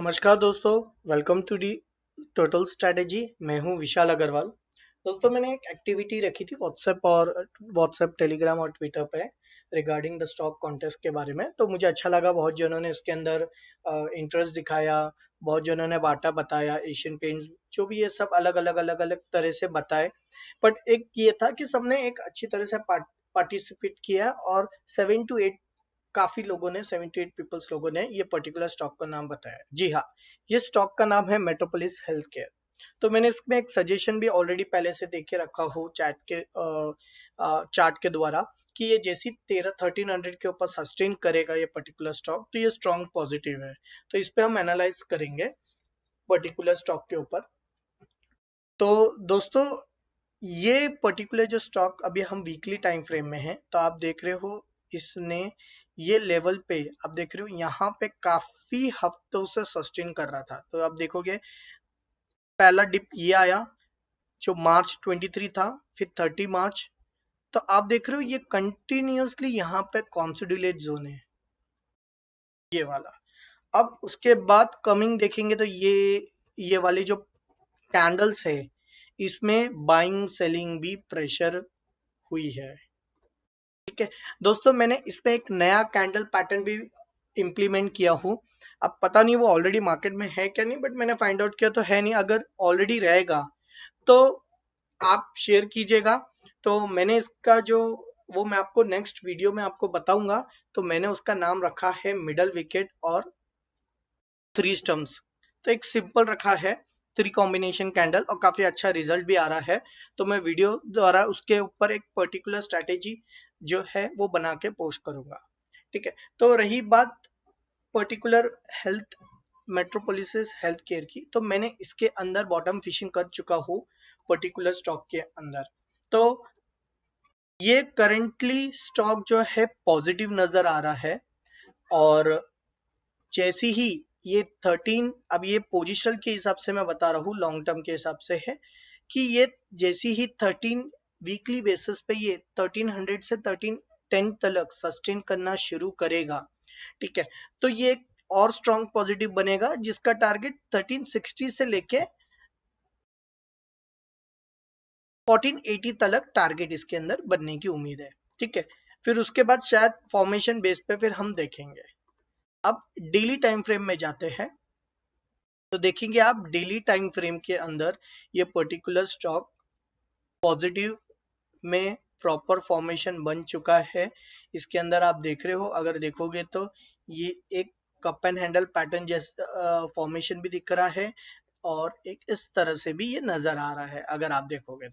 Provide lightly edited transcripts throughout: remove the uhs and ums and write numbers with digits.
नमस्कार दोस्तों, welcome to the total strategy. मैं हूं विशाल अग्रवाल। दोस्तों, मैंने एक एक्टिविटी रखी थी व्हाट्सएप, टेलीग्राम और ट्विटर पे रिगार्डिंग द स्टॉक कॉन्टेस्ट के बारे में। तो मुझे अच्छा लगा, बहुत जनों ने इसके अंदर इंटरेस्ट दिखाया, बहुत जनों ने बाटा बताया, एशियन पेंट्स, जो भी ये सब अलग अलग तरह से बताए। बट एक ये था कि सबने एक अच्छी तरह से पार्टिसिपेट किया और 7 to 8 काफी लोगों ने 78 पीपल्स लोगों ने ये पर्टिकुलर स्टॉक का नाम बताया। जी हाँ, ये स्टॉक का नाम है मेट्रोपोलिस हेल्थ केयर। तो मैंने इसमें एक सजेशन भी ऑलरेडी पहले से दे के रखा हूँ चार्ट के द्वारा कि ये जैसी 1300 के ऊपर सस्टेन करेगा ये पर्टिकुलर स्टॉक, तो ये स्ट्रॉन्ग पॉजिटिव है। तो इस पे हम एनालाइज करेंगे पर्टिकुलर स्टॉक के ऊपर। तो दोस्तों, ये पर्टिकुलर जो स्टॉक अभी हम वीकली टाइम फ्रेम में है, तो आप देख रहे हो इसने ये लेवल पे, आप देख रहे हो यहाँ पे काफी हफ्तों से सस्टेन कर रहा था। तो आप देखोगे पहला डिप ये आया जो मार्च 23 था, फिर 30 मार्च। तो आप देख रहे हो ये कंटिन्यूअसली यहाँ पे कॉन्सोलिडेट जोन है, ये वाला। अब उसके बाद कमिंग देखेंगे तो ये वाली जो कैंडल्स है, इसमें बाइंग सेलिंग भी प्रेशर हुई है। ठीक है दोस्तों, मैंने इसमें एक नया कैंडल पैटर्न भी इम्प्लीमेंट किया हूँ। अब पता नहीं वो ऑलरेडी मार्केट में है क्या नहीं, बट मैंने फाइंड आउट किया तो है नहीं। अगर ऑलरेडी रहेगा तो आप शेयर कीजिएगा। तो मैंने इसका जो वो मैं आपको नेक्स्ट वीडियो में आपको बताऊंगा। तो मैंने उसका नाम रखा है मिडल विकेट और 3 स्टम्प्स। तो एक सिंपल रखा है 3 कॉम्बिनेशन कैंडल, और काफी अच्छा रिजल्ट भी आ रहा है। तो मैं वीडियो द्वारा उसके ऊपर एक पर्टिकुलर स्ट्रैटेजी जो है वो बना के पोस्ट करूंगा। ठीक है, तो रही बात particular health metropolis health care की, तो मैंने इसके अंदर बॉटम फिशिंग कर चुका हूँ पर्टिकुलर स्टॉक के अंदर। तो ये करेंटली स्टॉक जो है पॉजिटिव नजर आ रहा है। और जैसी ही ये 13, अब ये पोजिशन के हिसाब से मैं बता रहा हूँ, लॉन्ग टर्म के हिसाब से है कि ये जैसी ही 13 वीकली बेसिस पे ये 1300 से 1310 तक सस्टेन करना शुरू करेगा। ठीक है, तो ये एक और स्ट्रॉन्ग पॉजिटिव बनेगा जिसका टारगेट 1360 से लेके 1480 तक टारगेट इसके अंदर बनने की उम्मीद है। ठीक है, फिर उसके बाद शायद फॉर्मेशन बेस पे फिर हम देखेंगे। अब डेली टाइम फ्रेम में जाते हैं, तो देखेंगे आप डेली टाइम फ्रेम के अंदर ये पर्टिकुलर स्टॉक पॉजिटिव में प्रॉपर फॉर्मेशन बन चुका है। इसके अंदर आप देख रहे हो, अगर देखोगे तो ये एक कप एंड हैंडल पैटर्न जैसा फॉर्मेशन भी दिख रहा है, और एक इस तरह से भी ये नजर आ रहा है अगर आप देखोगे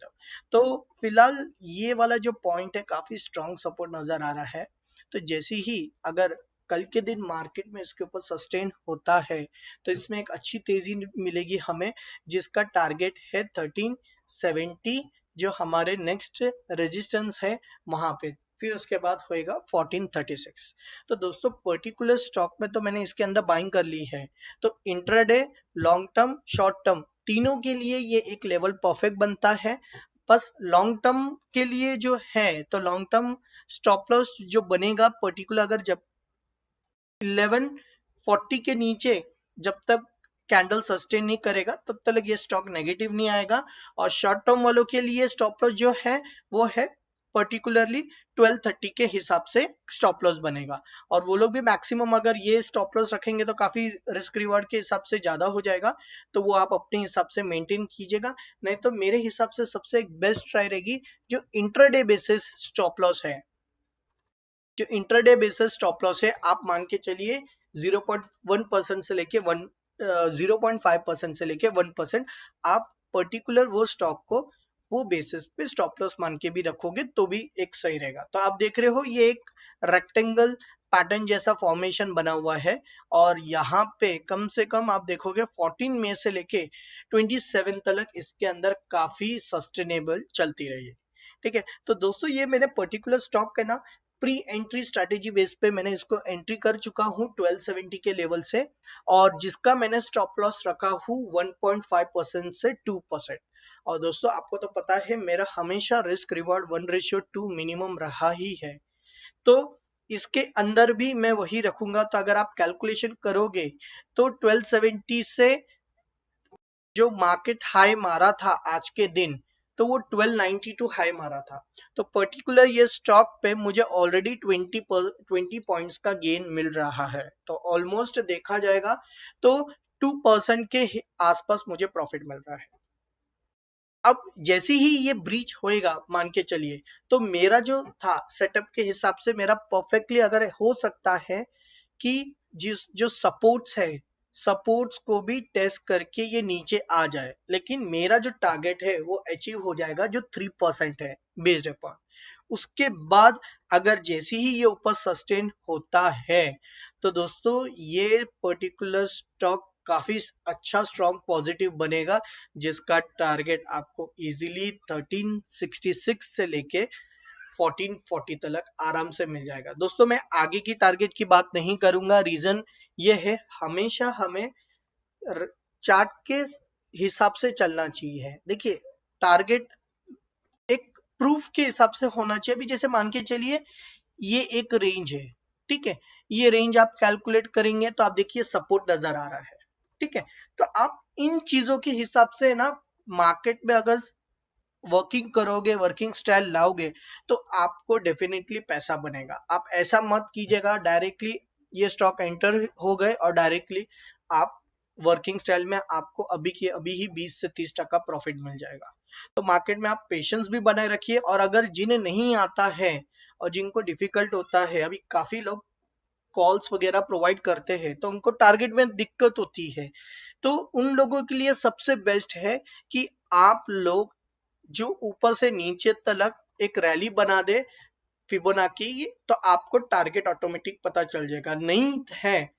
तो फिलहाल ये वाला जो पॉइंट है काफी स्ट्रॉन्ग सपोर्ट नजर आ रहा है। तो जैसे ही अगर कल के दिन मार्केट में इसके ऊपर सस्टेन होता है, तो इसमें एक अच्छी तेजी मिलेगी हमें, जिसका टारगेट है 1370, जो हमारे नेक्स्ट रेजिस्टेंस है वहां पे। फिर उसके बाद होएगा 1436। तो दोस्तों, पर्टिकुलर स्टॉक में तो मैंने इसके अंदर बाइंग कर ली है। तो intraday, long term, short term, तीनों के लिए ये एक लेवल परफेक्ट बनता है। बस लॉन्ग टर्म के लिए जो है, तो लॉन्ग टर्म स्टॉप लॉस जो बनेगा पर्टिकुलर, अगर जब 1140 के नीचे जब तक कैंडल सस्टेन नहीं करेगा तब तक ये स्टॉक नेगेटिव नहीं आएगा। और शॉर्ट टर्म वालों के लिए स्टॉप लॉस जो है वो है पर्टिकुलरली 1230 के हिसाब से स्टॉप लॉस बनेगा। और वो लोग भी मैक्सिमम अगर ये स्टॉप लॉस रखेंगे तो काफी रिस्क रिवार्ड के हिसाब से ज्यादा हो जाएगा। तो वो आप अपने हिसाब से मेंटेन कीजिएगा। नहीं तो मेरे हिसाब से सबसे बेस्ट ट्राई रहेगी जो इंट्राडे बेसिस स्टॉप लॉस है। जो इंटरडे बेसिस स्टॉप लॉस है, आप मान के चलिए 0.1% से लेके 0.5% से लेके 1%। आप पर्टिकुलर वो स्टॉक को वो बेसिस पे स्टॉप लॉस मान के भी रखोगे तो भी एक सही रहेगा। तो आप देख रहे हो ये एक रेक्टेंगल पैटर्न जैसा फॉर्मेशन बना हुआ है, और यहाँ पे कम से कम आप देखोगे 14 मई से लेके 27 तक इसके अंदर काफी सस्टेनेबल चलती रही है। ठीक है, तो दोस्तों ये मैंने पर्टिकुलर स्टॉक का ना प्री एंट्री स्ट्रैटेजी बेस पे मैंने इसको एंट्री कर चुका हूँ 1270 के लेवल से, और जिसका मैंने स्टॉप लॉस रखा हूँ 1.5% से 2%। और दोस्तों, आपको तो पता है मेरा हमेशा रिस्क रिवॉर्ड 1:2 मिनिमम रहा ही है। तो इसके अंदर भी मैं वही रखूंगा। तो अगर आप कैलकुलेशन करोगे तो 1270 से जो मार्केट हाई मारा था आज के दिन, तो वो 1292 हाई मारा था। तो पर्टिकुलर ये स्टॉक पे मुझे ऑलरेडी 20 पॉइंट्स का गेन मिल रहा है। तो ऑलमोस्ट देखा जाएगा तो 2% के आसपास मुझे प्रॉफिट मिल रहा है। अब जैसे ही ये ब्रीच होएगा मान के चलिए, तो मेरा जो था सेटअप के हिसाब से मेरा परफेक्टली अगर हो सकता है कि जिस जो सपोर्ट्स है, सपोर्ट्स को भी टेस्ट करके ये नीचे आ जाए, लेकिन मेरा जो टारगेट है वो अचीव हो जाएगा जो 3% है बेस्ड अपॉन। उसके बाद अगर जैसे ही ये ऊपर सस्टेन होता है तो दोस्तों ये पर्टिकुलर स्टॉक काफी अच्छा स्ट्रॉन्ग पॉजिटिव बनेगा, जिसका टारगेट आपको इजीली 1366 से लेके 1440 तक आराम से मिल जाएगा। दोस्तों मैं आगे की टारगेट की बात नहीं करूंगा, रीजन ये है हमेशा हमें चार्ट के हिसाब से चलना चाहिए। देखिए टारगेट एक प्रूफ के हिसाब से होना चाहिए। अभी जैसे मान के चलिए ये एक रेंज है, ठीक है, ये रेंज आप कैलकुलेट करेंगे तो आप देखिए सपोर्ट नजर आ रहा है, ठीक है। तो आप इन चीजों के हिसाब से ना मार्केट में अगर वर्किंग करोगे, वर्किंग स्टाइल लाओगे, तो आपको डेफिनेटली पैसा बनेगा। आप ऐसा मत कीजिएगा डायरेक्टली ये स्टॉक एंटर हो गए और डायरेक्टली आप वर्किंग स्टाइल में आपको अभी के अभी ही 20 से 30% प्रॉफिट मिल जाएगा। तो मार्केट में आप पेशेंस भी बनाए रखिए। और अगर जिन्हें नहीं आता है और जिनको डिफिकल्ट होता है, अभी काफी लोग कॉल्स वगैरह प्रोवाइड करते हैं तो उनको टारगेट में दिक्कत होती है, तो उन लोगों के लिए सबसे बेस्ट है कि आप लोग जो ऊपर से नीचे तक एक रैली बना दे फिबोनाची, तो आपको टारगेट ऑटोमेटिक पता चल जाएगा। नहीं है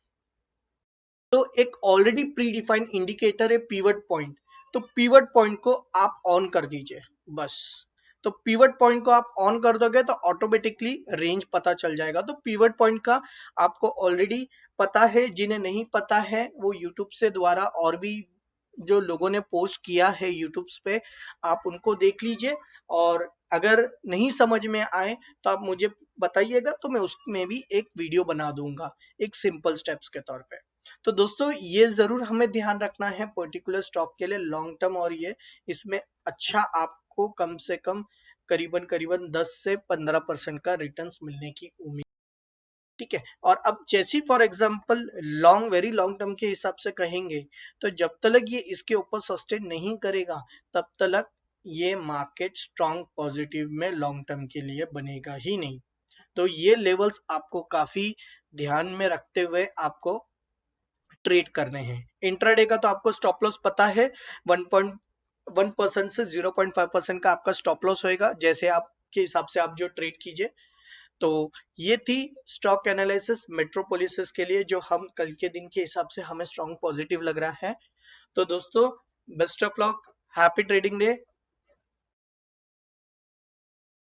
तो एक ऑलरेडी प्री डिफाइंड इंडिकेटर है पिवट पॉइंट, तो पिवट पॉइंट को आप ऑन कर दीजिए बस। तो पिवट पॉइंट को आप ऑन कर दोगे तो ऑटोमेटिकली रेंज पता चल जाएगा। तो पिवट पॉइंट का आपको ऑलरेडी पता है, जिन्हें नहीं पता है वो यूट्यूब से द्वारा और भी जो लोगों ने पोस्ट किया है यूट्यूब पे, आप उनको देख लीजिए। और अगर नहीं समझ में आए तो आप मुझे बताइएगा, तो मैं उसमें भी एक वीडियो बना दूंगा एक सिंपल स्टेप्स के तौर पे। तो दोस्तों ये जरूर हमें ध्यान रखना है पर्टिकुलर स्टॉक के लिए लॉन्ग टर्म, और ये इसमें अच्छा आपको कम से कम करीबन करीबन 10 से 15% का रिटर्न्स मिलने की उम्मीद, ठीक है। और अब जैसी for example long very long term के हिसाब से कहेंगे, तो जब तक ये इसके ऊपर सस्टेन नहीं करेगा तब तक ये मार्केट स्ट्रॉन्ग पॉजिटिव में लॉन्ग टर्म के लिए बनेगा ही नहीं। तो ये लेवल्स आपको काफी ध्यान में रखते हुए आपको ट्रेड करने हैं। इंट्राडे का तो आपको स्टॉप लॉस पता है, 1.1% से 0.5% का आपका स्टॉप लॉस होएगा, जैसे आपके हिसाब से आप जो ट्रेड कीजिए। तो ये थी स्टॉक एनालिसिस मेट्रोपोलिस के लिए, जो हम कल के दिन के हिसाब से हमें स्ट्रॉन्ग पॉजिटिव लग रहा है। तो दोस्तों best of luck, happy trading day.